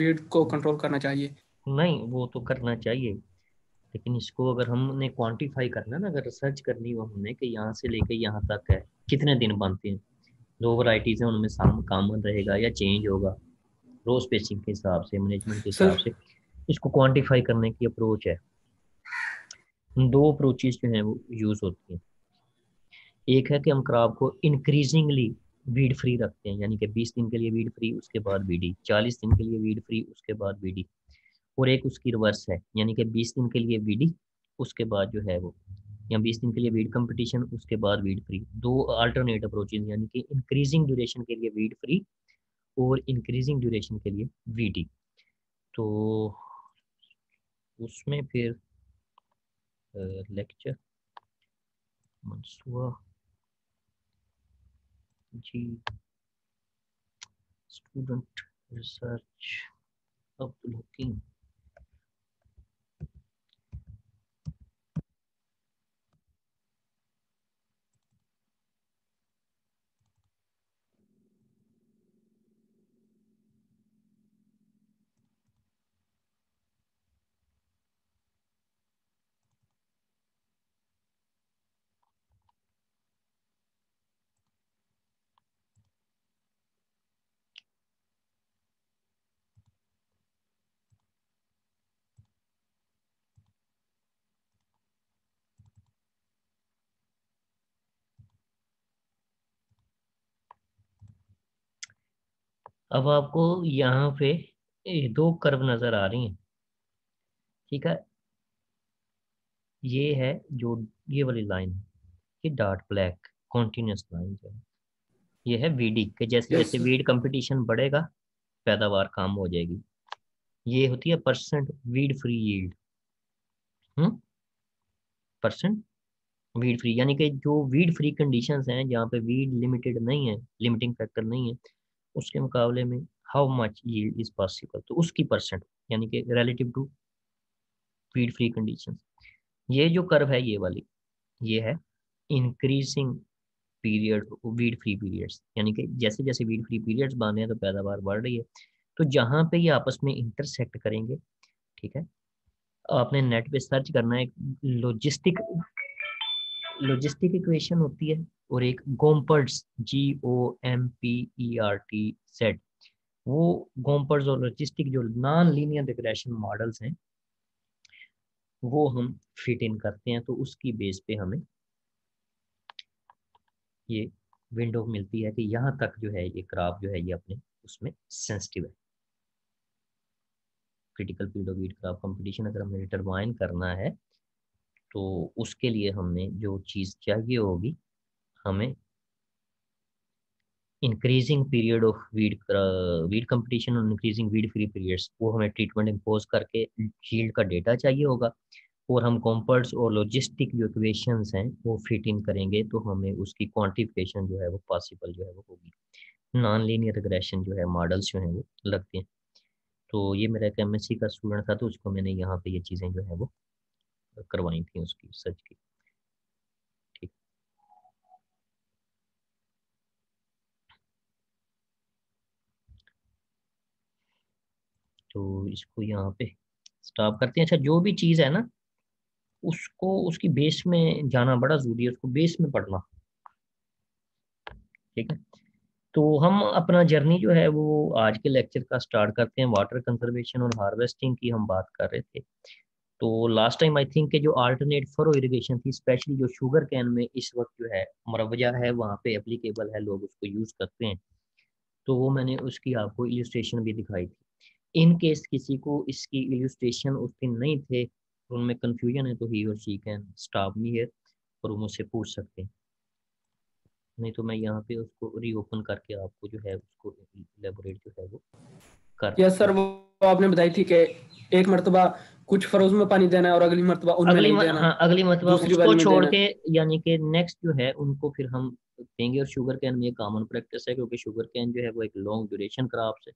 Speed को control करना चाहिए। नहीं, वो तो करना चाहिए, लेकिन इसको अगर हमने क्वांटिफाई करना ना, अगर रिसर्च करनी हो हमने कि यहाँ से लेके यहाँ तक है, कितने दिन बनते हैं, दो वैरायटीज हैं उनमें कॉमन रहेगा या चेंज होगा, रो स्पेसिंग के हिसाब से, मैनेजमेंट के हिसाब सर से, इसको क्वांटिफाई करने की अप्रोच है। दो अप्रोचेज जो हैं वो यूज होती हैं। एक है कि हम क्रॉप को इंक्रीजिंगली वीड फ्री रखते हैं, यानी कि 20 दिन के लिए वीड फ्री, उसके बाद बीडी, 40 दिन के लिए वीड फ्री, उसके बाद बीडी। और एक उसकी रिवर्स है, यानी कि 20 दिन के लिए बीडी, उसके बाद जो है वो, या 20 दिन के लिए वीड कंपटीशन, उसके बाद वीड फ्री। दो अल्टरनेट अप्रोचेज, यानी कि इंक्रीजिंग ड्यूरेशन के लिए वीड फ्री और इंक्रीजिंग ड्यूरेशन के लिए वीडी। तो उसमें फिर लेक्चर मनसूआ जी, स्टूडेंट रिसर्च अब्दुल हकीम। अब आपको यहाँ पे ये दो कर्व नजर आ रही हैं, ठीक है। ये है जो, ये वाली लाइन है, ये डार्क ब्लैक कॉन्टिन्यूस लाइन जो है, ये है वीडी के, जैसे यस जैसे सर। वीड कंपटीशन बढ़ेगा पैदावार कम हो जाएगी। ये होती है परसेंट वीड फ्री यील्ड। हम्म, परसेंट वीड फ्री, यानी कि जो वीड फ्री कंडीशंस हैं जहाँ पे वीड लिमिटेड नहीं है, लिमिटिंग फैक्टर नहीं है, उसके मुकाबले में how much yield is possible, तो उसकी परसेंट, यानी कि relative to weed free conditions. ये जो कर्व है ये वाली, ये है increasing period weed free periods, यानी कि जैसे जैसे वीड फ्री पीरियड्स बन रहे हैं तो पैदावार बढ़ रही है। तो जहाँ पे ये आपस में इंटरसेक्ट करेंगे, ठीक है, आपने नेट पे सर्च करना है, एक लॉजिस्टिक लॉजिस्टिक इक्वेशन होती है, और एक गोम्पर्ट्स, GOMPERTZ, वो गोम्पर्ट्स और लॉजिस्टिक जो नॉन लीनियर रिग्रेशन मॉडल्स हैं वो हम फिट इन करते हैं, तो उसकी बेस पे हमें ये विंडो मिलती है कि यहाँ तक जो है ये ग्राफ जो है ये अपने उसमें सेंसिटिव है। Critical period of wheat graph competition अगर हमें डिटरमाइन करना है तो उसके लिए हमने जो चीज़ चाहिए होगी, हमें increasing period of wheat competition और इंक्रीजिंग वीट फ्री पीरियड्स, वो हमें ट्रीटमेंट इम्पोज करके यील्ड का डेटा चाहिए होगा। और हम कॉम्पर्ट्स और लॉजिस्टिक जो इक्वेशंस हैं वो फिट इन करेंगे तो हमें उसकी क्वांटिफिकेशन जो है वो पॉसिबल जो है वो होगी। नॉन लीनियर रिग्रेशन जो है मॉडल्स जो हैं वो लगते हैं। तो ये मेरा एक MSc का स्टूडेंट था, तो उसको मैंने यहाँ पे ये चीज़ें जो है वो करवाई थी उसकी सर्च की। ठीक। तो इसको यहाँ पे स्टॉप करते हैं। अच्छा, जो भी चीज़ है ना उसको उसकी बेस में जाना बड़ा जरूरी है, उसको बेस में पढ़ना। ठीक है। तो हम अपना जर्नी जो है वो आज के लेक्चर का स्टार्ट करते हैं। वाटर कंजर्वेशन और हार्वेस्टिंग की हम बात कर रहे थे। तो लास्ट टाइम आई थिंक के जो अल्टरनेट फरो इरिगेशन थी, स्पेशली जो शुगर कैन में इस वक्त जो है मुरवजा है वहाँ पे एप्लीकेबल है, लोग उसको यूज़ करते हैं। तो वो मैंने उसकी आपको इल्यूस्ट्रेशन भी दिखाई थी। इन केस किसी को इसकी इल्यूस्ट्रेशन उस दिन नहीं थे, उनमें कंफ्यूजन है, तो ही और she can stop me here और वो मुझसे पूछ सकते हैं। नहीं तो मैं यहाँ पे उसको रीओपन करके आपको जो है उसको इलेबोरेट जो है वो कर यस दूँ। सर, वो आपने बताई थी कि एक मरतबा कुछ फरोज में पानी देना है और अगली मरतबा उनमें नहीं देना, हाँ, अगली मतलब दूसरी उसको वाली में छोड़ देना के, है। यानी कि नेक्स्ट जो है उनको फिर हम देंगे। और शुगर कैन में ये कॉमन प्रैक्टिस है, क्योंकि शुगर कैन जो है वो एक लॉन्ग ड्यूरेशन क्रॉप है।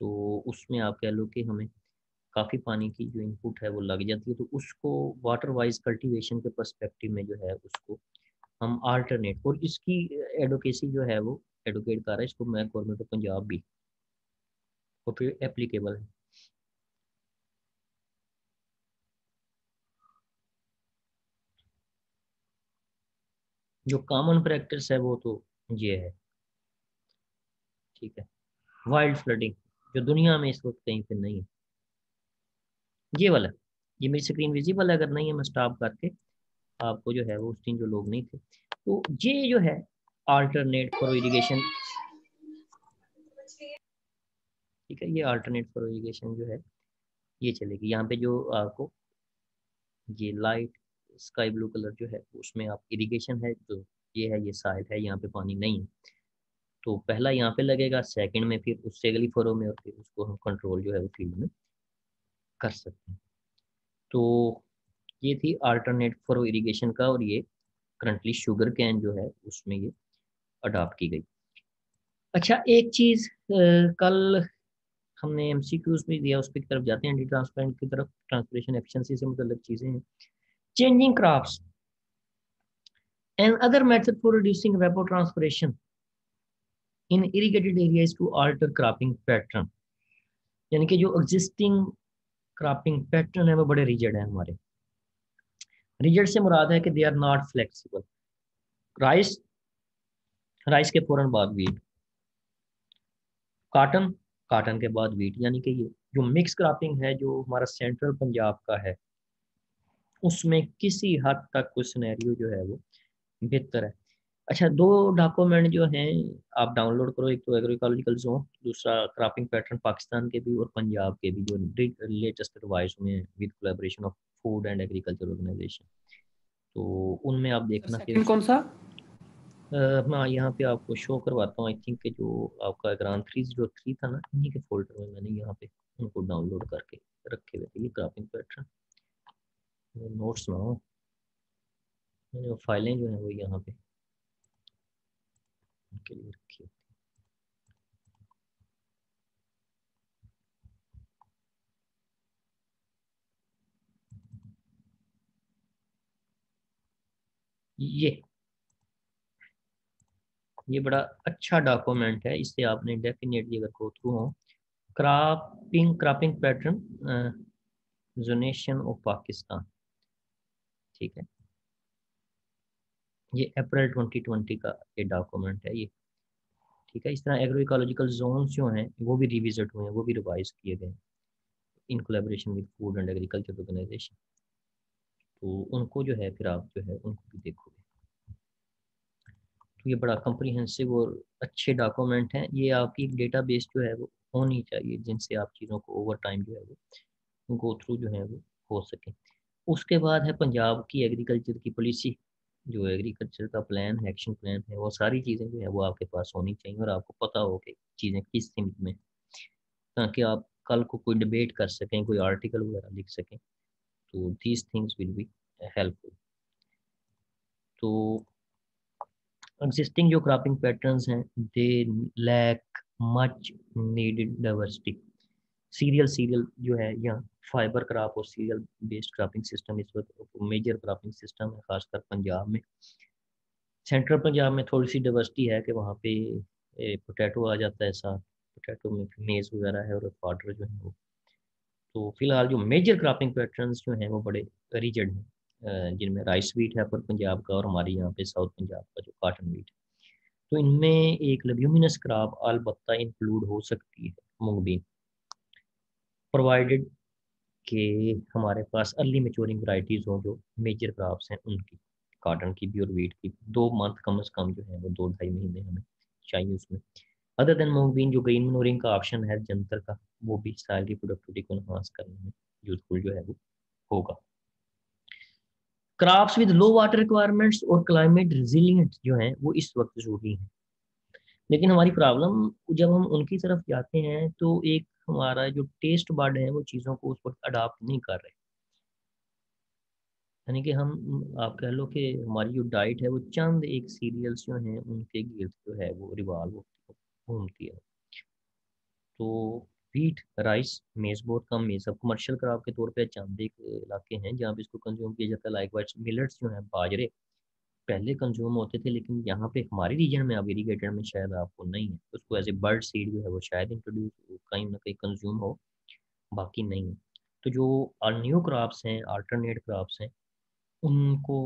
तो उसमें आप कह लो कि हमें काफ़ी पानी की जो इनपुट है वो लग जाती है, तो उसको वाटर वाइज कल्टीवेशन के पर्सपेक्टिव में जो है उसको हम आल्टरनेट, और इसकी एडवोकेसी जो है वो एडवोकेट कर रहा है, इसको मैं गवर्नमेंट ऑफ पंजाब भी। वो पे एप्लीकेबल है। जो कॉमन प्रैक्टिस है वो तो ये है, ठीक है। वाइल्ड फ्लडिंग जो दुनिया में इस वक्त कहीं पे नहीं है, ये वाला, ये मेरी स्क्रीन विजिबल है, अगर नहीं है मैं स्टॉप करके आपको जो है वो उस दिन जो लोग नहीं थे, तो ये जो है अल्टरनेट फॉर इरिगेशन, ठीक है, ये अल्टरनेट फॉर इरिगेशन जो है ये चलेगी। यहाँ पे जो आपको ये लाइट स्काई ब्लू कलर जो है उसमें आप इरिगेशन है जो ये है, ये साइड है, यहाँ पे पानी नहीं है, तो पहला यहाँ पे लगेगा, सेकंड में फिर उससे अगली फरो में, और फिर उसको हम कंट्रोल जो है वो फील्ड में कर सकते हैं। तो ये थी अल्टरनेट फरो इरिगेशन का, और ये करंटली शुगर कैन जो है उसमें ये अडॉप्ट की गई। अच्छा एक चीज़, कल हमने एमसीक्यूज भी दिया, उस पर की तरफ जाते हैं, एंटी ट्रांसपेरेंट की तरफ, ट्रांसपिरेशन एफिशिएंसी से मतलब चीज़ें हैं। Changing crops and other method for reducing evapotranspiration in irrigated areas to alter cropping pattern, यानी कि जो एग्जिस्टिंग क्रॉपिंग पैटर्न है वो बड़े रिजिड है हमारे। रिजिड से मुराद है कि they are not flexible. Rice, rice के फौरन बाद वीट, काटन, काटन के बाद वीट, यानी कि ये जो मिक्स क्रॉपिंग है जो हमारा सेंट्रल पंजाब का है उसमें किसी हद तक कुछ सिनेरियो जो है वो बेहतर है। अच्छा दो डॉक्यूमेंट जो हैं आप डाउनलोड करो, एक तो एग्रीकोलॉजिकल जोन, दूसरा क्रॉपिंग पैटर्न पाकिस्तान के भी और पंजाब के भी, जो लेटेस्ट रिवाइज हुए हैं with collaboration of food and agriculture organisation, तो उनमें आप देखना फिर। सेकंड कौन सा? मैं यहाँ पे आपको शो करवाता हूँ, आई थिंक कि जो आपका एग्राम 303 था ना, इन्हीं के फोल्डर में मैंने यहाँ पे उनको डाउनलोड करके रखे हुए थे, ये क्रॉपिंग पैटर्न नोट्स ना हो, मैंने वो फाइलें जो है वो यहाँ पे उनके लिए रखी है। ये बड़ा अच्छा डॉक्यूमेंट है, इससे आपने डेफिनेटली अगर गो थ्रू हो, cropping cropping pattern zonation of Pakistan, ठीक है, ये अप्रैल 2020 का ये डॉक्यूमेंट है ये, ठीक है। इस तरह एग्रो इकोलॉजिकल जोन्स जो हैं वो भी रिविजिट हुए हैं, वो भी रिवाइज किए गए in collaboration with food and agriculture organisation, तो उनको जो है फिर आप जो है उनको भी देखोगे, तो ये बड़ा कम्प्रीहेंसिव और अच्छे डॉक्यूमेंट हैं। ये आपकी एक डेटाबेस जो है वो होनी चाहिए जिनसे आप चीज़ों को ओवर टाइम जो है वो गो थ्रू जो है वो हो सके। उसके बाद है पंजाब की एग्रीकल्चर की पॉलिसी, जो एग्रीकल्चर का प्लान है, एक्शन प्लान है, वो सारी चीज़ें जो है वो आपके पास होनी चाहिए और आपको पता हो कि चीज़ें किस सिमत में, ताकि आप कल को कोई डिबेट कर सकें, कोई आर्टिकल वगैरह लिख सकें, तो these things will be helpful. तो एग्जिस्टिंग जो क्रॉपिंग पैटर्न्स हैं they lack much needed diversity. Cereal जो है यहाँ फाइबर क्रॉप और सीरियल बेस्ड क्रॉपिंग सिस्टम इस वक्त मेजर क्रॉपिंग सिस्टम है, खासकर पंजाब में। सेंट्रल पंजाब में थोड़ी सी डाइवर्सिटी है कि वहाँ पे पोटैटो आ जाता है साथ, पोटैटो में मेज़ वगैरह है और फॉडर जो है वो, तो फिलहाल जो मेजर क्रॉपिंग पैटर्न्स जो हैं वो बड़े रिजिड हैं, जिनमें राइस वीट है पर पंजाब का, और हमारे यहाँ पे साउथ पंजाब का जो कॉटन वीट है, तो इनमें एक लेग्यूमिनस क्रॉप अलबत्ता इंक्लूड हो सकती है, मूंगबीन, प्रोवाइडेड कि हमारे पास अर्ली मेच्योरिंग वराइटीज़ हों जो मेजर क्रॉप्स हैं उनकी, कॉटन की भी और वीट की भी। 2 मंथ कम से कम जो है वो 2 ढाई महीने हमें चाहिए उसमें। अदर देन मूंगबीन जो ग्रीन मनोरिंग का ऑप्शन है जंतर का, वो भी सॉइल की प्रोडक्टिविटी को इन्हांस करने में यूजफुल जो है वो होगा। Crops with low water requirements और क्लाइमेट रिजिलियंट जो हैं वो इस वक्त जरूरी हैं, लेकिन हमारी प्रॉब्लम जब हम उनकी तरफ जाते हैं तो एक हमारा जो टेस्ट बड है वो चीज़ों को उस वक्त अडाप्ट नहीं कर रहे, यानी कि हम, आप कह लो कि हमारी जो डाइट है वो चंद एक सीरियल्स जो हैं उनके गिर्द जो है वो रिवॉल्व घूमती है। तो वीट, राइस, मेज़ बहुत कम, मेज़ अब कमर्शियल क्रॉप के तौर पे चंद एक इलाके हैं जहाँ पे इसको कंज्यूम किया जाता है। लाइक वाइज मिलेट्स जो हैं, बाजरे, पहले कंज्यूम होते थे, लेकिन यहाँ पे हमारे रीजन में अब इरीगेटेड में शायद आपको नहीं है, उसको एज ए बर्ड सीड जो है वो शायद इंट्रोड्यूस कहीं ना कहीं कंज्यूम हो, बाकी नहीं है। तो जो न्यू क्रॉप्स हैं, अल्टरनेट क्रॉप्स हैं, उनको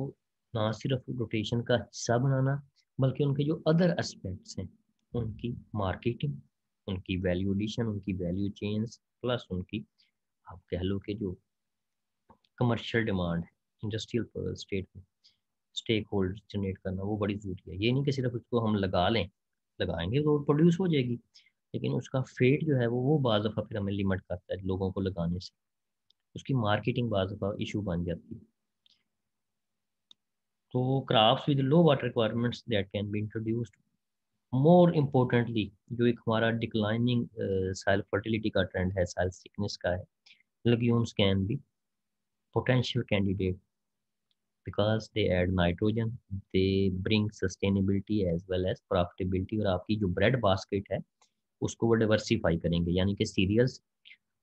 ना सिर्फ रोटेशन का हिस्सा बनाना, बल्कि उनके जो अदर एस्पेक्ट्स हैं, उनकी मार्केटिंग, उनकी वैल्यू एडिशन, उनकी वैल्यू चेन्स, प्लस उनकी आप कह लो कि जो कमर्शियल डिमांड है इंडस्ट्रियल स्टेट में, स्टेक होल्डर जनरेट करना वो बड़ी ज़रूरी है। ये नहीं कि सिर्फ उसको हम लगा लें, लगाएंगे तो प्रोड्यूस हो जाएगी, लेकिन उसका फेट जो है वो बाज़ दफ़ा फिर हमें लिमिट करता है लोगों को लगाने से, उसकी मार्केटिंग बाज़ दफ़ा इशू बन जाती है। तो craft with low water requirements that can be introduced, more importantly जो एक हमारा डिक्लाइनिंग सॉइल फर्टिलिटी का ट्रेंड है, सॉइल थिकनेस का है, legumes can be potential candidate because they add nitrogen, they bring sustainability as well as profitability, और आपकी जो ब्रेड बास्केट है उसको वो डिवर्सिफाई करेंगे। यानी कि सीरियल्स,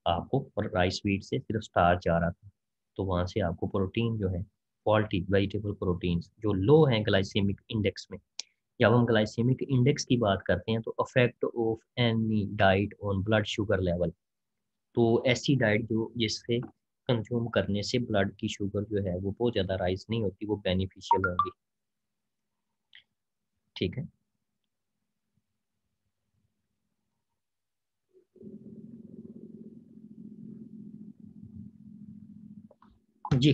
आपको राइस व्हीट से सिर्फ स्टार्च आ रहा था, तो वहाँ से आपको प्रोटीन जो है, क्वालिटी वेजिटेबल प्रोटीन्स जो लो हैं ग्लाइसेमिक इंडेक्स में। जब हम ग्लाइसेमिक इंडेक्स की बात करते हैं तो affect of any diet on blood sugar level, तो ऐसी डाइट जो जिससे कंज्यूम करने से ब्लड की शुगर जो है वो बहुत ज़्यादा राइज नहीं होती, वो बेनिफिशियल होगी। ठीक है जी।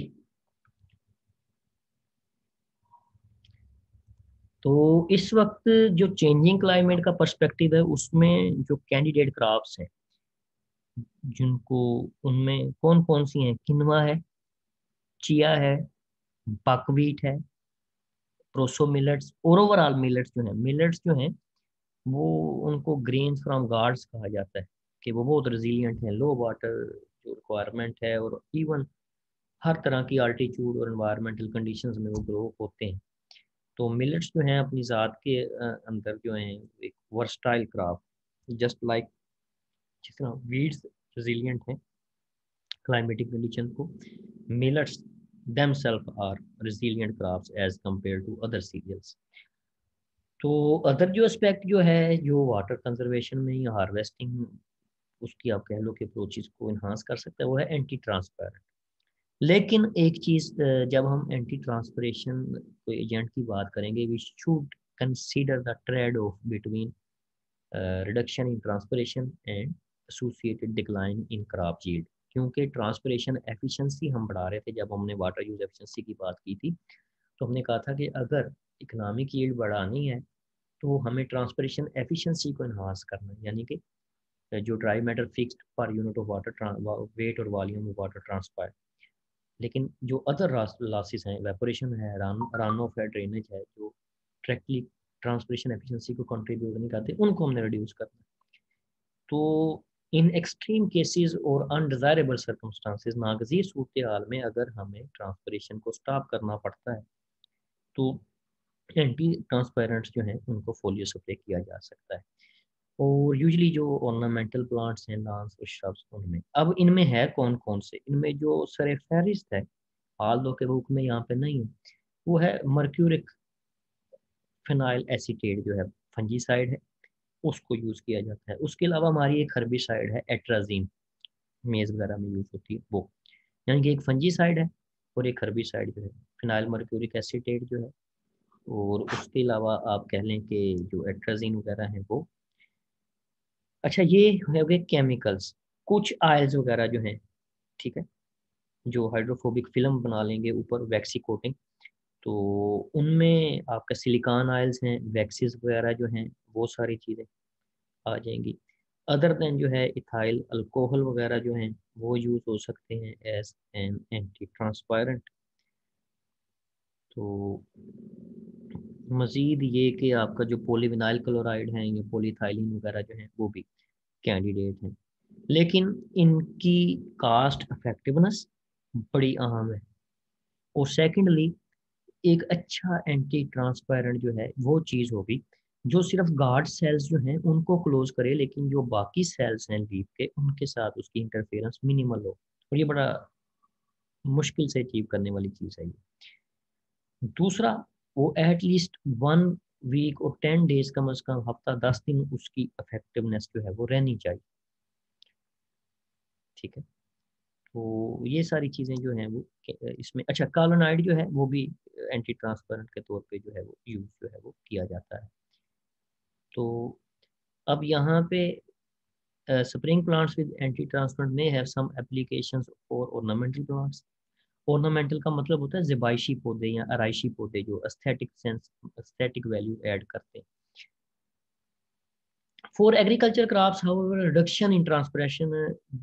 तो इस वक्त जो चेंजिंग क्लाइमेट का पर्सपेक्टिव है उसमें जो कैंडिडेट क्रॉप्स हैं, जिनको, उनमें कौन कौन सी हैं, किनवा है, चिया है, बकवीट है, प्रोसो मिलेट्स, और ओवरऑल मिलेट्स जो है, मिलेट्स जो हैं वो, उनको ग्रेन्स फ्रॉम गार्ड्स कहा जाता है कि वो बहुत रिजीलियंट हैं, लो वाटर जो रिक्वायरमेंट है, और इवन हर तरह की अल्टीट्यूड और एनवायरमेंटल कंडीशंस में वो ग्रो होते हैं। तो मिलेट्स जो हैं अपनी ज़ात के अंदर जो हैं एक वर्सटाइल क्रॉप, जस्ट लाइक जिस तरह वीड्स रिजीलियंट हैं क्लाइमेटिक कंडीशन को, millets themselves are resilient crops as compared to other cereals। तो अदर जो एस्पेक्ट जो है जो वाटर कंजर्वेशन में या हार्वेस्टिंग उसकी आप कह लो कि अप्रोचेस को इन्हांस कर सकता है, वो है एंटी ट्रांसपेरेंट। लेकिन एक चीज़, जब हम एंटी ट्रांसपरेशन कोई एजेंट की बात करेंगे, we should consider the trade off between reduction in transpiration and associated decline in crop yield. क्योंकि ट्रांसपरेशन एफिशिएंसी हम बढ़ा रहे थे, जब हमने वाटर यूज एफिशिएंसी की बात की थी तो हमने कहा था कि अगर इकोनॉमिक यील्ड बढ़ानी है तो हमें ट्रांसपरेशन एफिशिएंसी को इन्हांस करना है, यानी कि जो dry matter fixed per unit of water weight और वॉल्यूम ऑफ वाटर ट्रांसफर। लेकिन जो अदर लॉसेस हैं, वेपोरेशन है, रन ऑफ है, ड्रेनेज है, जो डायरेक्टली ट्रांसपरेशन एफिशिएंसी को कंट्रीब्यूट नहीं करते, उनको हमने रिड्यूस करना है। तो इन एक्सट्रीम केसेस और अनडिजायरेबल सर्कमस्टांसेस, नागजीर सूरत हाल में अगर हमें ट्रांसपरेशन को स्टॉप करना पड़ता है तो एंटी ट्रांसपेरेंट्स जो हैं उनको फोलियो स्प्रे किया जा सकता है। और यूजली जो ऑर्नामेंटल प्लांट्स हैं, लॉन्स और श्रब्स, उनमें अब इनमें है कौन कौन से, इनमें जो सर फहरिस्त है, हाल दो के बुक में यहाँ पे नहीं है, वो है मर्क्यूरिक फिनाइल एसीटेट जो है फंजीसाइड है, उसको यूज़ किया जाता है। उसके अलावा हमारी एक हर्बिसाइड है एट्राजीन, मेज़ वगैरह में यूज़ होती है वो, यानी कि एक फंजीसाइड है और एक हर्बिसाइड जो है फिनाइल मर्क्यूरिक एसीटेट जो है। और उसके अलावा आप कह लें कि जो एट्राजीन वगैरह है वो। अच्छा, ये हो गए केमिकल्स। कुछ आयल्स वगैरह जो हैं, ठीक है, जो हाइड्रोफोबिक फिल्म बना लेंगे ऊपर वैक्सी कोटिंग, तो उनमें आपका सिलिकॉन आयल्स हैं, वैक्सीज वगैरह जो हैं, वो सारी चीज़ें आ जाएंगी। अदर देन जो है इथाइल अल्कोहल वगैरह जो हैं वो यूज़ हो सकते हैं एज एन एंटी ट्रांसपायरेंट। तो मज़ीद ये कि आपका जो पॉलीविनाइल क्लोराइड है या पॉलीथाइलिन वगैरह जो है वो भी कैंडिडेट हैं, लेकिन इनकी कास्ट इफेक्टिवनेस बड़ी अहम है। और सेकेंडली, एक अच्छा एंटी ट्रांसपेरेंट जो है वो चीज़ होगी जो सिर्फ गार्ड सेल्स जो हैं उनको क्लोज करे, लेकिन जो बाकी सेल्स हैं लीफ के उनके साथ उसकी इंटरफेरेंस मिनिमल हो, और ये बड़ा मुश्किल से अचीव करने वाली चीज़ है ये। दूसरा, वो एटलीस्ट 1 वीक और 10 डेज, कम से कम हफ्ता 10 दिन उसकी इफेक्टिवनेस जो है वो रहनी चाहिए। ठीक है, तो ये सारी चीज़ें जो हैं वो इसमें। अच्छा, कालोनाइड जो है वो भी एंटी ट्रांसपेरेंट के तौर पे जो है वो यूज जो है वो किया जाता है। तो अब यहाँ पे spring plants with antitranspirant may have some applications for ornamental plants. Ornamental का मतलब होता है ज़िबाइशी पौधे या आराइशी पौधे जो एस्थेटिक वैल्यू ऐड करते हैं। For agriculture crops, however, reduction in transpiration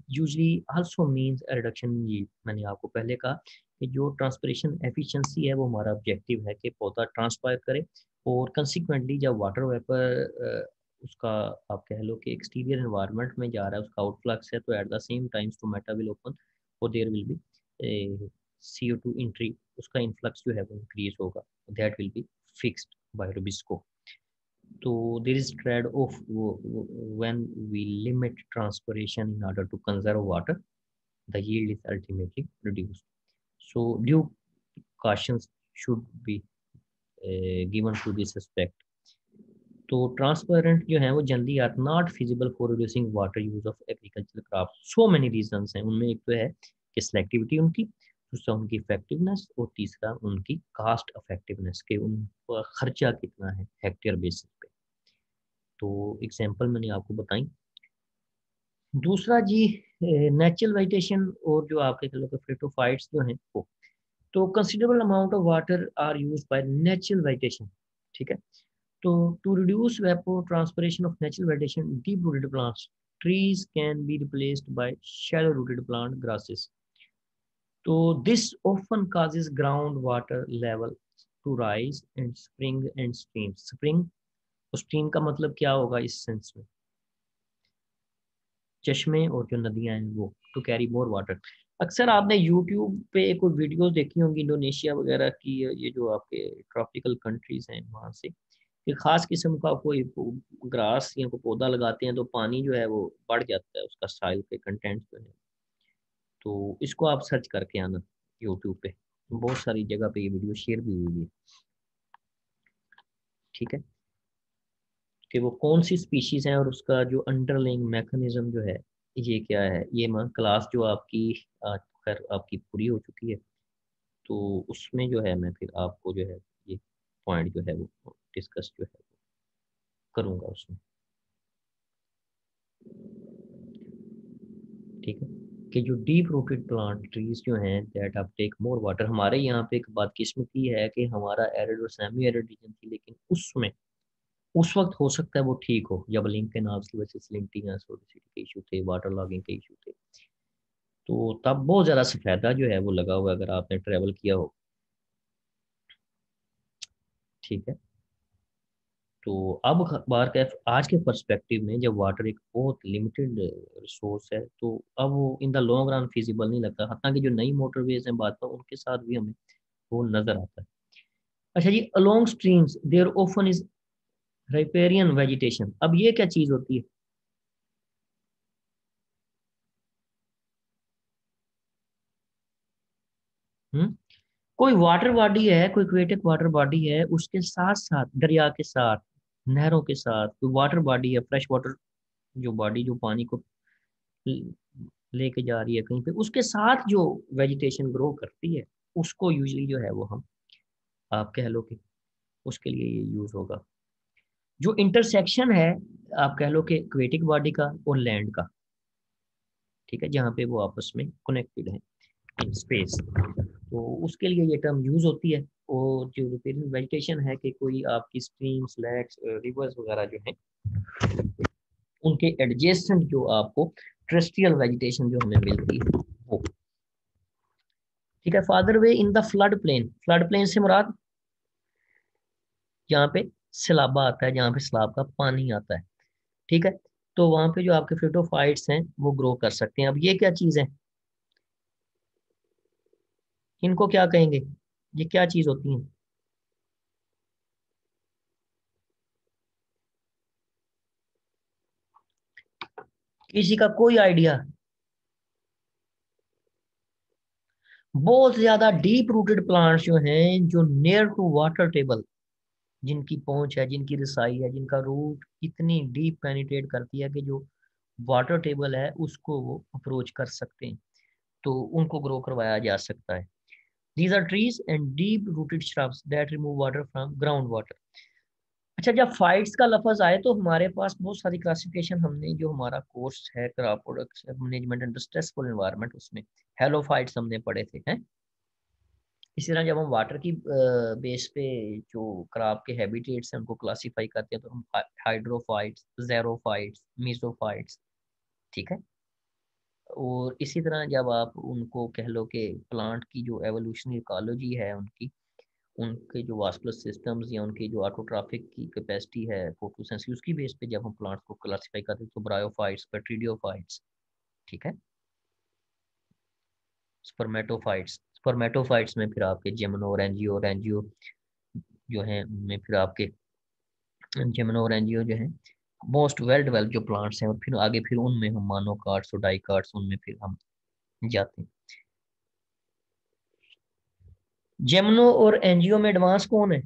usually also means a reduction in yield. मैंने आपको पहले कहा कि जो ट्रांसपिरेशन एफिशिएंसी है वो हमारा ऑब्जेक्टिव है कि पौधा ट्रांसपायर करे, और कंसिक्वेंटली जब वाटर वेपर उसका आप कह लो कि एक्सटीरियर एनवायरनमेंट में जा रहा है, उसका आउटफ्लक्स है, तो at the same time stomata will open और there will be CO2 entry, उसका इनफ्लक्स जो है वो इंक्रीज होगा, that will be fixed by Rubisco. So there is trade-off when we limit transpiration in order to conserve water, the yield is ultimately reduced. So due cautions should be given to this aspect. तो transparent जो है वो जल्दी are not feasible for reducing water use of agriculture crop. So many reasons हैं, उनमें एक तो है कि सिलेक्टिविटी उनकी, दूसरा उनकी इफेक्टिवनेस, और तीसरा उनकी कास्ट इफेक्टिवनेस के उन पर खर्चा कितना है हेक्टेयर बेसिस पे। तो एग्जांपल मैंने आपको बताई। दूसरा जी, नेचुरल वेजिटेशन और जो आपके कह लो फिटोफाइट्स जो हैं वो, तो considerable amount of water are used by natural vegetation. ठीक है, तो to reduce evapotranspiration of natural vegetation, deep rooted plants trees can be replaced by shallow rooted plant grasses. तो this often causes ground water level to rise and spring and stream. Spring और stream का मतलब क्या होगा इस sense में? चश्मे और जो नदियां हैं वो, टू कैरी मोर वाटर। अक्सर आपने यूट्यूब पे कोई वीडियो देखी होंगी इंडोनेशिया वगैरह की, ये जो आपके ट्रॉपिकल कंट्रीज हैं वहाँ से, कि खास किस्म का कोई ग्रास या कोई पौधा लगाते हैं तो पानी जो है वो बढ़ जाता है, उसका सॉइल के कंटेंट जो है। तो इसको आप सर्च करके आना यूट्यूब पे, बहुत सारी जगह पे ये वीडियो शेयर भी हुई है। ठीक है, कि वो कौन सी स्पीशीज है और उसका जो अंडरलाइंग मैकेनिज्म जो है ये क्या है। ये क्लास जो आपकी खैर आपकी पूरी हो चुकी है, तो उसमें जो है मैं फिर आपको जो है ये पॉइंट जो है वो डिस्कस जो है करूँगा उसमें। ठीक है, कि जो डीप रूटेड प्लांट ट्रीज जो हैं दैट आप टेक मोर वाटर। हमारे यहाँ पे एक बदकिस्मती है कि हमारा एरिड और सेमी एरिड रीजन थी, लेकिन उसमें उस वक्त हो सकता है वो ठीक हो जब लिंक के नाम की वजह से स्लिंटिंग के इशू थे, वाटर लॉगिंग के इशू थे, तो तब बहुत ज़्यादा सफेदा जो है वो लगा हुआ है अगर आपने ट्रेवल किया हो। ठीक है, तो अब बार का आज के पर्सपेक्टिव में जब वाटर एक बहुत लिमिटेड रिसोर्स है, तो अब वो in the long run feasible नहीं लगता। हालांकि जो नई मोटरवेज हैं बात पर उनके साथ भी हमें वो नजर आता है। अच्छा जी, along streams there often is riparian vegetation. अब ये क्या चीज होती है? हम्म, कोई वाटर बॉडी है, कोई एक्वेटिक वाटर बॉडी है, उसके साथ साथ दरिया के साथ, नहरों के साथ कोई वाटर बॉडी है, फ्रेश वाटर जो बॉडी जो पानी को ल- लेके जा रही है कहीं पे, उसके साथ जो वेजिटेशन ग्रो करती है उसको यूजली जो है वो हम आप कह लो कि उसके लिए ये यूज होगा। जो इंटरसेक्शन है आप कह लो कि एक्वेटिक बॉडी का और लैंड का, ठीक है, जहाँ पे वो आपस में कनेक्टेड है इन स्पेस, तो उसके लिए ये टर्म यूज होती है। और जो रिपेयरिंग वेजिटेशन है कि कोई आपकी स्ट्रीम्स लेक्स रिवर्स वगैरह जो है उनके एडजेसेंट जो आपको टेरेस्ट्रियल वेजिटेशन जो हमें मिलती है वो। ठीक है, father way in the flood plain. Flood plain से मुराद जहाँ पे सैलाबा आता है, जहाँ पे सैलाब का पानी आता है। ठीक है, तो वहां पे जो आपके फिटोफाइट्स हैं वो ग्रो कर सकते हैं। अब ये क्या चीज है, इनको क्या कहेंगे, ये क्या चीज होती है? किसी का कोई आइडिया? बहुत ज्यादा डीप रूटेड प्लांट्स जो हैं, जो नियर टू वाटर टेबल, जिनकी पहुंच है, जिनकी रिसाई है, जिनका रूट इतनी डीप पेनिट्रेट करती है कि जो वाटर टेबल है उसको वो अप्रोच कर सकते हैं, तो उनको ग्रो करवाया जा सकता है। These are trees and deep rooted shrubs that remove water from groundwater. अच्छा, जब फाइट्स का लफज आए तो हमारे पास बहुत सारी क्लासिफिकेशन, हमने जो हमारा कोर्स है crop products management under stressful environment, उसमें हेलोफाइट्स हमने पढ़े थे हैं। इसी तरह जब हम वाटर की बेस पे जो क्रॉप के हैबिटेट्स हैं उनको क्लासिफाई करते हैं तो हम हाइड्रोफाइट्स, जेरोफाइट्स, मीसोफाइट्स, ठीक है। और इसी तरह जब आप उनको कह लो कि प्लांट की जो एवोल्यूशनरी इकोलॉजी है उनकी, उनके जो वास्कुलर सिस्टम्स या उनकी जो ऑटोट्रॉफिक की कैपेसिटी है, फोटोसिंथेसिस, उसकी बेस पे जब हम प्लांट्स को क्लासिफाई करते हैं तो ब्रायोफाइट्स, पेट्रिडियोफाइट्स, ठीक है, स्पर्मेटोफाइट्स, स्पर्मेटोफाइट्स में फिर आपके जेमिनो और एंजियो, और एंजियो जो है उनमें फिर आपके जेमिनो और एंजियो जो है मोस्ट वेल डेवलप्ड जो प्लांट्स हैं, और फिर आगे फिर उनमें हम मोनोकार्ड्स और डाइकार्ड्स, उनमें फिर हम जाते हैं। जेमिनो और एंजियो में एडवांस कौन है?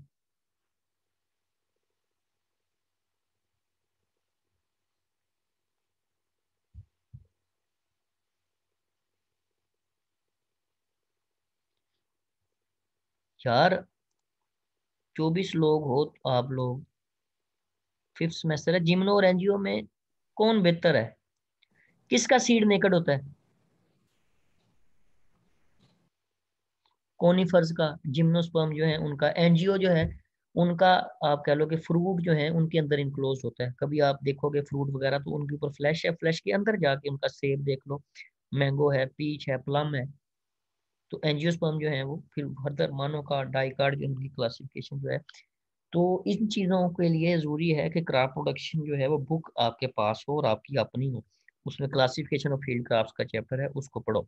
यार 24 लोग हो आप लोग, फिफ्थ सेमेस्टर है, जिम्नो और एनजीओ में कौन बेहतर है? किसका सीड नेकेड होता है? कोनिफर्स का, जिम्नोस्पर्म जो है उनका, एनजीओ जो है उनका, आप कह लो कि फ्रूट जो है उनके अंदर इनक्लोज होता है। कभी आप देखोगे फ्रूट वगैरह तो उनके ऊपर फ्लैश है, फ्लैश के अंदर जाके उनका सेब देख लो, मैंगो है, पीच है, प्लम है। तो एंजियोस्पर्म जो है वो फिर फर्दर मानो का डाइकार्ड, जो उनकी क्लासिफिकेशन जो है। तो इन चीज़ों के लिए ज़रूरी है कि क्रॉप प्रोडक्शन जो है वो बुक आपके पास हो और आपकी अपनी हो, उसमें क्लासिफिकेशन ऑफ फील्ड क्रॉप्स का चैप्टर है उसको पढ़ो,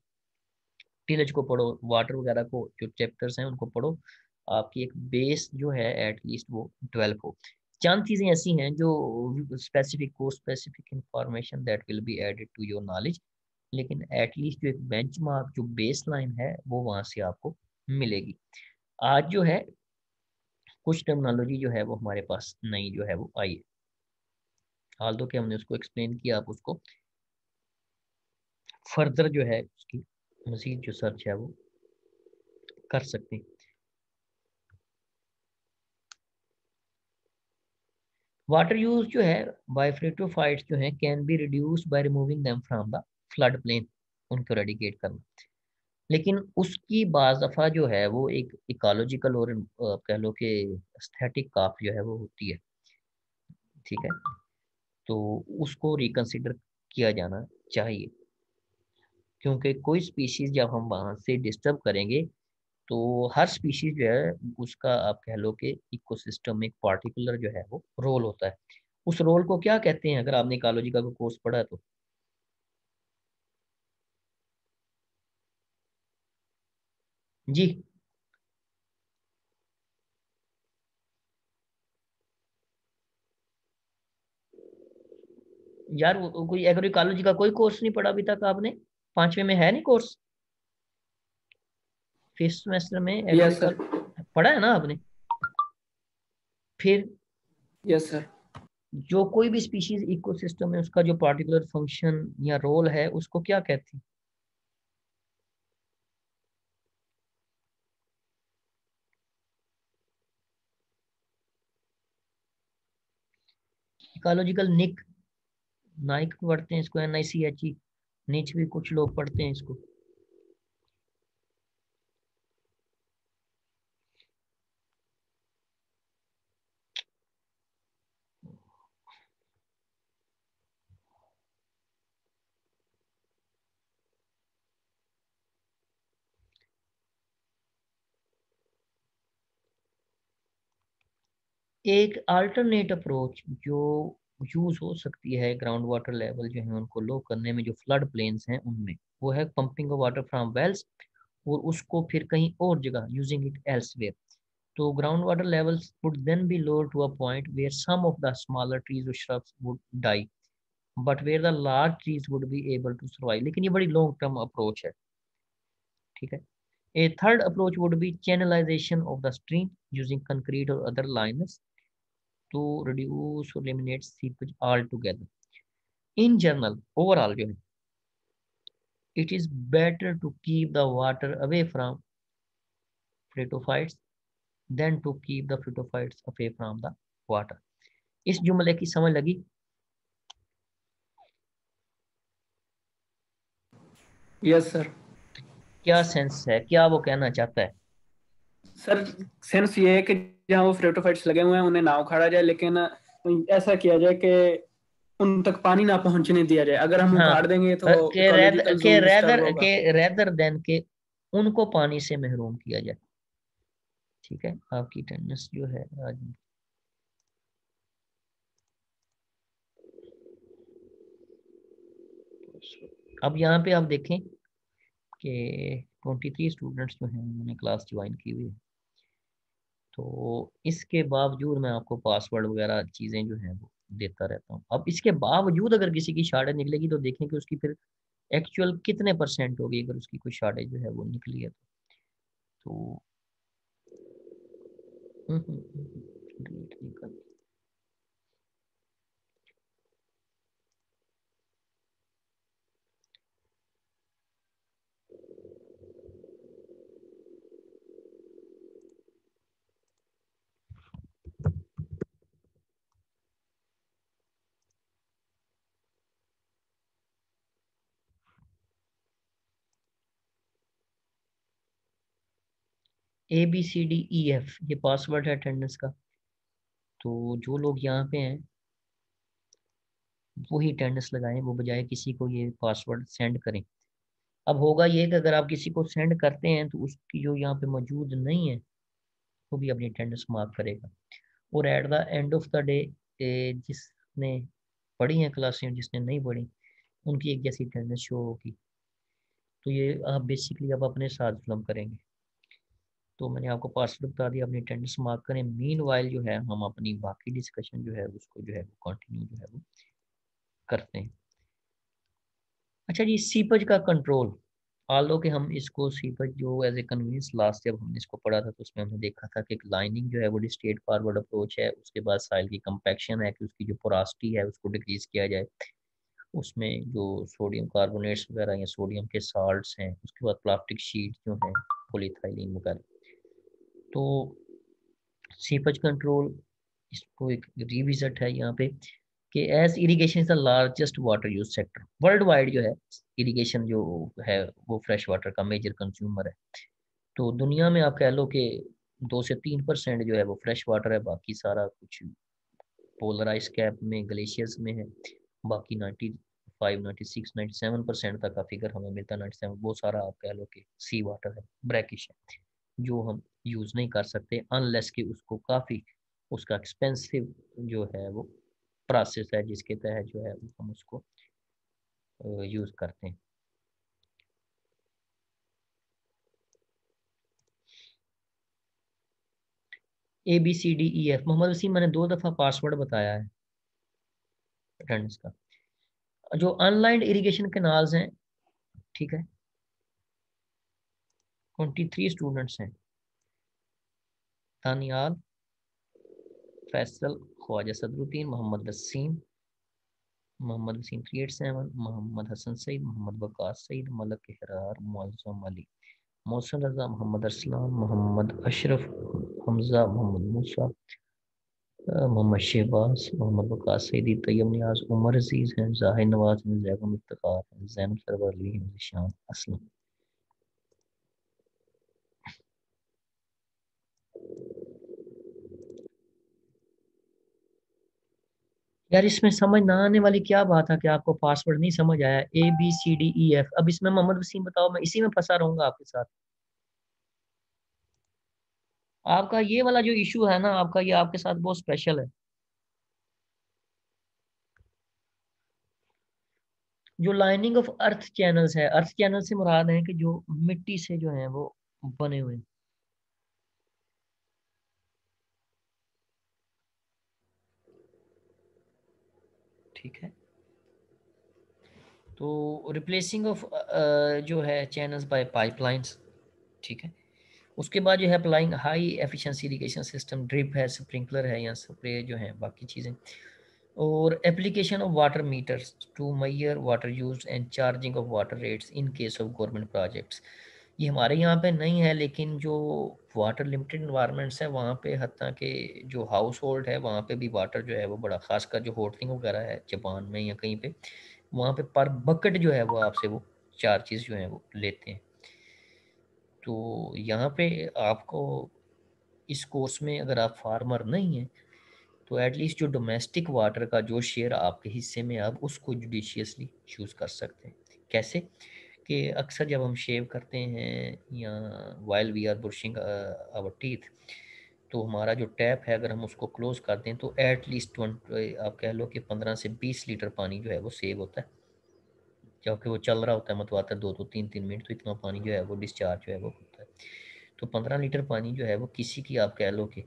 टीलेज को पढ़ो, वाटर वगैरह को जो चैप्टर्स हैं उनको पढ़ो, आपकी एक बेस जो है एटलीस्ट वो डेवलप हो। चंद चीज़ें ऐसी हैं जो specific course specific information that will be added to your knowledge, लेकिन एटलीस्ट जो एक बेंचमार्क जो बेस लाइन है वो वहाँ से आपको मिलेगी। आज जो है कुछ टर्मिनोलॉजी जो है वो हमारे पास नई जो है वो आई है, हाल तो कि हमने उसको एक्सप्लेन किया, आप उसको फर्दर जो है उसकी मजीद जो सर्च है वो कर सकते हैं। वाटर यूज जो है बायोफ्रेटोफाइट्स जो है can be reduced by removing them from the flood plain, उनको रेडिकेट करना। लेकिन उसकी बाज दफा जो है वो एक इकोलॉजिकल और कह लो कि एस्थेटिक काफ जो है वो होती है, ठीक है, तो उसको रिकंसिडर किया जाना चाहिए, क्योंकि कोई स्पीशीज जब हम वहां से डिस्टर्ब करेंगे तो हर स्पीशीज जो है उसका, आप कह लो कि इकोसिस्टम में एक पार्टिकुलर जो है वो रोल होता है। उस रोल को क्या कहते हैं, अगर आपने इकोलॉजी का कोर्स पढ़ा है तो? जी। यार वो कोई एग्रो इकोलॉजी का कोई कोर्स नहीं पढ़ा अभी तक आपने? पांचवे में है नहीं कोर्स? फिफ्थ सेमेस्टर में एग्रो यस सर। पढ़ा है ना आपने? फिर यस सर। जो कोई भी स्पीशीज इकोसिस्टम में उसका जो पार्टिकुलर फंक्शन या रोल है उसको क्या कहते हैं? इकोलॉजिकल निक, नाइक पढ़ते हैं इसको, NICHE, नीच भी कुछ लोग पढ़ते हैं इसको। एक अल्टरनेट अप्रोच जो यूज हो सकती है ग्राउंड वाटर लेवल जो है उनको लो करने में, जो फ्लड प्लेन्स हैं उनमें, वो है pumping of water from wells, और उसको फिर कहीं और जगह यूजिंग इट एल्सवेयर। तो ground water levels would then be lower to a point where some of the smaller trees or shrubs would die, but where the large trees would be able to survive। लेकिन ये बड़ी long term approach है, ठीक है। A third approach would be channelization of the stream using concrete or other liners to reduce or eliminate seepage altogether. In general, overall जो है, it is better to keep the water away from phytophytes than to keep the phytophytes away from the water. इस जुमले की समझ लगी? Yes sir. क्या sense है, क्या वो कहना चाहता है? सर सेंस ये है कि जहाँ वो फ्रेटोफाइट्स लगे हुए हैं उन्हें ना उखाड़ा जाए, लेकिन ऐसा किया जाए कि उन तक पानी ना पहुंचने दिया जाए। अगर हम हाँ, उखाड़ देंगे तो के इकोलॉजिकल जोन डिस्टर्ब होगा। रेदर देन के उनको पानी से महरूम किया जाए। ठीक है, आपकी अटेंडेंस जो है आज, अब यहाँ पे आप देखें कि 23 स्टूडेंट्स जो हैं उन्होंने क्लास ज्वाइन की हुई है, तो इसके बावजूद मैं आपको पासवर्ड वगैरह चीज़ें जो हैं वो देता रहता हूँ। अब इसके बावजूद अगर किसी की शार्टेज निकलेगी तो देखें कि उसकी फिर एक्चुअल कितने परसेंट होगी अगर उसकी कोई शार्टेज जो है वो निकली है तो delete नहीं करनी। ABCDEF ये पासवर्ड है अटेंडेंस का, तो जो लोग यहाँ पे हैं वही अटेंडेंस लगाएं, वो बजाय किसी को ये पासवर्ड सेंड करें। अब होगा ये कि अगर आप किसी को सेंड करते हैं तो उसकी जो यहाँ पे मौजूद नहीं है वो भी अपनी अटेंडेंस मार्क करेगा, और at the end of the day जिसने पढ़ी हैं क्लासें जिसने नहीं पढ़ी उनकी एक जैसी अटेंडेंस शो होगी। तो ये आप बेसिकली अब अपने साथ फिल्म करेंगे। तो मैंने आपको पासवर्ड बता दिया, अपनी अटेंडेंस मार्क करें। मीन वाइल जो है हम अपनी बाकी डिस्कशन जो है उसको जो है वो कंटिन्यू जो है वो करते हैं। अच्छा जी, सीपज का कंट्रोल, आलो कि हम इसको सीपज जो एज ए कन्वीनियंस लास्ट जब हमने इसको पढ़ा था तो उसमें हमने देखा था कि लाइनिंग जो है वो स्ट्रेट फॉरवर्ड अप्रोच है, उसके बाद साइल की कंपैक्शन है कि उसकी जो पोरासिटी है उसको डिक्रीज किया जाए, उसमें जो सोडियम कार्बोनेट्स वगैरह या सोडियम के साल्ट्स हैं, उसके बाद प्लास्टिक शीट जो है पॉलीथाइलिन वगैरह। तो सीपज कंट्रोल, इसको एक रिविजिट है यहाँ पे कि as irrigation is the largest water use sector worldwide, जो है इरिगेशन जो है वो फ्रेश वाटर का मेजर कंज्यूमर है। तो दुनिया में आप कह लो कि 2 से 3% जो है वो फ्रेश वाटर है, बाकी सारा कुछ पोलर आइस कैप में ग्लेशियर्स में है। बाकी 95 96 97% तक का फिगर हमें मिलता है। 97 वो सारा आप कह लो कि सी वाटर है, ब्रैकिश है, जो हम यूज़ नहीं कर सकते अनलेस कि उसको काफ़ी उसका एक्सपेंसिव जो है वो प्रोसेस है जिसके तहत जो है हम उसको यूज़ करते हैं। ABCDEF, मोहम्मद वसीम मैंने 2 दफ़ा पासवर्ड बताया है अटेंडेंस का। जो अनलाइंड इरिगेशन कैनाल्स हैं, ठीक है, 23 स्टूडेंट्स हैं। तानियाल, फैसल, ख्वाजा सदरुद्दीन, मोहम्मद वसीम 387, मोहम्मद हसन सईद, मोहम्मद वकास सईद, मलक इहरार, मुअज्जम अली, मोहसिन रजा, मोहम्मद अरसलान, मोहम्मद अशरफ, हमजा, मोहम्मद मूसा, मोहम्मद शहबाज, मोहम्मद वकास सईदी, तैयब नियाज, उमर अजीज हैं, जाहिर नवाज हैं, जैगम इफ्तिखार हैं, जैनब सरवर अली हैं, जिशान असलम। यार इसमें समझ ना आने वाली क्या बात है कि आपको पासवर्ड नहीं समझ आया? ABCDEF, अब इसमें मोहम्मद वसीम बताओ, मैं इसी में फंसा रहूंगा आपके साथ? आपका ये वाला जो इशू है ना आपका, ये आपके साथ बहुत स्पेशल है। जो लाइनिंग ऑफ अर्थ चैनल्स है, अर्थ चैनल से मुराद है कि जो मिट्टी से जो है वो बने हुए हैं। ठीक है, तो रिप्लेसिंग ऑफ जो है चैनल्स बाय पाइपलाइंस, ठीक है। उसके बाद जो है applying high efficiency irrigation system, drip है, स्प्रिंकलर है या स्प्रे जो है बाकी चीज़ें। और application of water meters to measure water use and charging of water rates in case of government projects. ये हमारे यहाँ पे नहीं है, लेकिन जो वाटर लिमिटेड इन्वायरमेंट्स है वहाँ पे हत्ता के जो हाउस होल्ड है वहाँ पे भी वाटर जो है वो बड़ा, खासकर जो होटलिंग वगैरह है जापान में या कहीं पे, वहाँ पे पर बकेट जो है वो आपसे वो चार्जेस जो है वो लेते हैं। तो यहाँ पे आपको इस कोर्स में अगर आप फार्मर नहीं हैं तो एटलीस्ट जो डोमेस्टिक वाटर का जो शेयर आपके हिस्से में आप उसको जुडिशियसली चूज़ कर सकते हैं। कैसे कि अक्सर जब हम शेव करते हैं या while we are brushing our teeth, तो हमारा जो टैप है अगर हम उसको क्लोज कर दें तो एटलीस्ट 20, आप कह लो कि 15 से 20 लीटर पानी जो है वो सेव होता है, क्योंकि वो चल रहा होता है मतवाता 2-3 मिनट, तो इतना पानी जो है वो डिस्चार्ज जो है वो होता है। तो 15 लीटर पानी जो है वो किसी की आप कह लो कि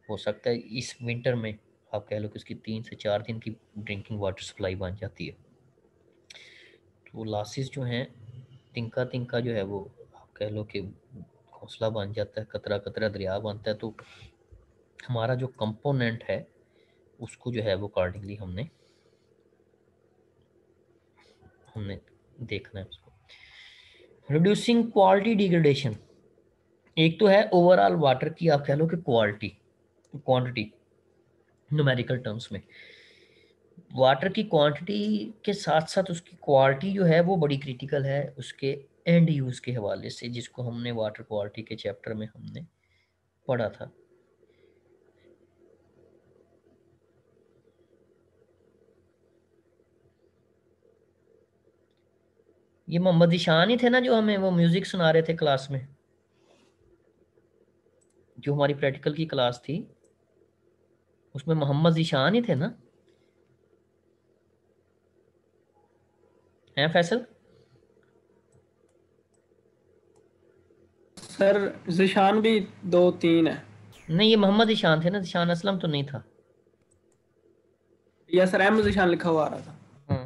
हो सकता है इस विंटर में आप कह लो कि उसकी 3 से 4 दिन की ड्रिंकिंग वाटर सप्लाई बन जाती है। तो लॉसेस जो हैं तिनका तिनका जो है वो आप कह लो कि घोंसला बन जाता है, कतरा कतरा दरिया बनता है। तो हमारा जो कंपोनेंट है उसको जो है वो अकॉर्डिंगली हमने हमने देखना है उसको। रिड्यूसिंग क्वालिटी डिग्रेडेशन, एक तो है ओवरऑल वाटर की आप कह लो कि क्वालिटी, क्वांटिटी न्यूमेरिकल टर्म्स में। वाटर की क्वांटिटी के साथ साथ उसकी क्वालिटी जो है वो बड़ी क्रिटिकल है उसके एंड यूज़ के हवाले से, जिसको हमने वाटर क्वालिटी के चैप्टर में हमने पढ़ा था। ये मोहम्मद ईशान ही थे ना जो हमें वो म्यूजिक सुना रहे थे क्लास में, जो हमारी प्रैक्टिकल की क्लास थी उसमें मोहम्मद ईशान ही थे ना, हैं फैसल? सर जिशान भी 2-3 है। नहीं, ये मोहम्मद ईशान थे ना, ईशान असलम तो नहीं था। या सर अहमद जिशान लिखा हुआ आ रहा था। हाँ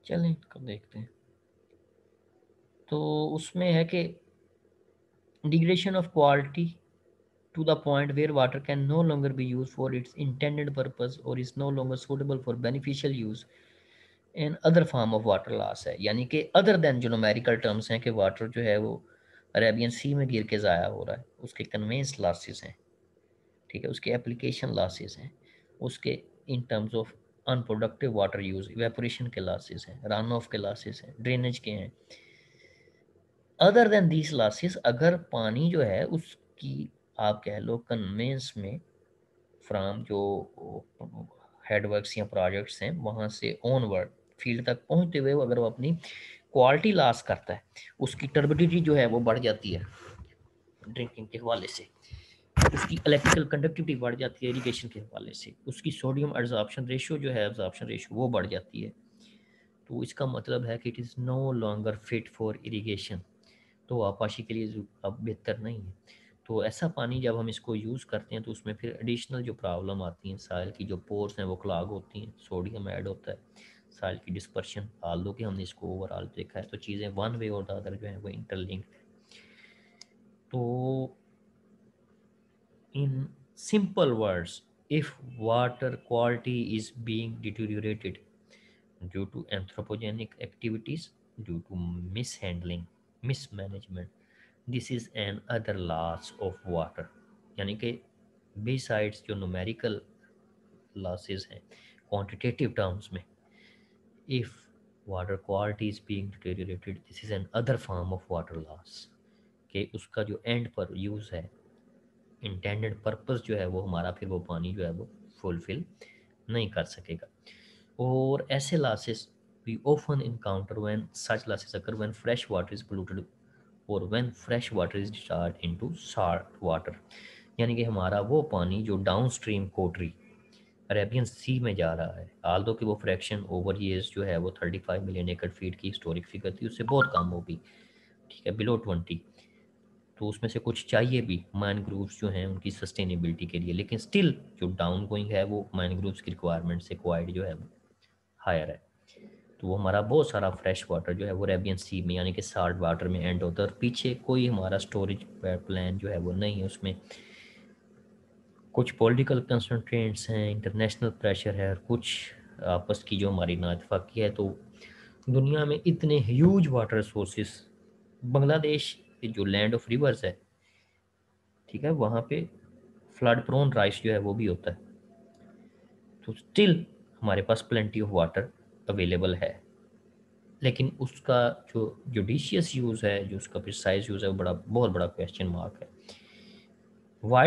चलें कब देखते हैं। तो उसमें है कि degradation of quality to the point where water can no longer be used for its intended purpose or is no longer suitable for beneficial use and other form of water loss है। यानी कि other than जो numerical terms हैं कि water जो है वो Arabian सी में गिर के ज़ाया हो रहा है, उसके कन्वेंस लॉसेस हैं, ठीक है, उसके एप्लीकेशन लॉसेस हैं, उसके in terms of unproductive water use evaporation के लॉसेस हैं, रन ऑफ के लॉसेस हैं, ड्रेनेज के हैं। अदर देन दीज लॉसेस, अगर पानी जो है उसकी आप कह लो कन्वेंस में फ्राम जो हेडवर्क्स या प्रोजेक्ट्स हैं वहाँ से ऑनवर्ड फील्ड तक पहुँचते हुए अगर वो अपनी क्वालिटी लॉस करता है, उसकी टर्बिडिटी जो है वो बढ़ जाती है ड्रिंकिंग के हवाले से, उसकी इलेक्ट्रिकल कंडक्टिविटी बढ़ जाती है इरिगेशन के हवाले से, उसकी सोडियम एब्जॉर्प्शन रेशियो जो है एब्जॉर्प्शन रेशियो वो बढ़ जाती है। तो इसका मतलब है कि it is no longer fit for irrigation, तो आपाशी के लिए अब बेहतर नहीं है। तो ऐसा पानी जब हम इसको यूज़ करते हैं तो उसमें फिर एडिशनल जो प्रॉब्लम आती हैं, साइल की जो पोर्स हैं वो क्लॉग होती हैं, सोडियम ऐड होता है, साइल की डिस्पर्शन, आल्दो कि हमने इसको ओवरऑल देखा है तो चीज़ें वन वे और द अदर जो है वो इंटरलिंक्ड है। तो in simple words, if water quality is being deteriorated due to anthropogenic activities, due to mishandling, mismanagement, this is another loss of water. यानी कि बिसाइड्स जो न्यूमेरिकल लॉसेस हैं क्वांटिटेटिव टर्म्स में, if water quality is being deteriorated this is another form of water loss, कि उसका जो and पर use है इंटेंडेड पर्पस जो है वो हमारा फिर वो पानी जो है वो फुलफिल नहीं कर सकेगा। और ऐसे losses we often encounter when such losses occur when fresh water is polluted or when fresh water is discharged into salt water। यानी कि हमारा वो पानी जो डाउन स्ट्रीम कोटरी अरेबियन सी में जा रहा है, आल्दो कि वो फ्रैक्शन ओवर ईयर्स जो है वो 35 मिलियन एकड़ फीट की हिस्टोरिक फिगर थी, उससे बहुत कम होगी, ठीक है, बिलो 20। तो उसमें से कुछ चाहिए भी मैनग्रोव्स जो हैं उनकी सस्टेनेबिलिटी के लिए, लेकिन स्टिल जो डाउन गोइंग है वो मैनग्रोव्स की रिक्वायरमेंट से क्वाइट जो है वो हायर है। तो वो हमारा बहुत सारा फ्रेश वाटर जो है वो अरेबियन सी में यानी कि साल्ट वाटर में एंड होता है, और पीछे कोई हमारा स्टोरेज प्लान जो है वो नहीं है। उसमें कुछ पॉलिटिकल कंस्ट्रेंट्स हैं, इंटरनेशनल प्रेशर है, और कुछ आपस की जो हमारी नाइतफाकी है। तो दुनिया में इतने ह्यूज वाटर सोर्सेस, बांग्लादेश के जो लैंड ऑफ रिवर्स है, ठीक है, वहाँ पे फ्लड प्रोन राइस जो है वो भी होता है। तो स्टिल हमारे पास प्लेंटी ऑफ वाटर अवेलेबल है, लेकिन उसका जो जुडिशियस यूज़ है, जो उसका प्रिसाइज यूज़ है, वो बहुत बड़ा क्वेश्चन मार्क है। वाइल्ड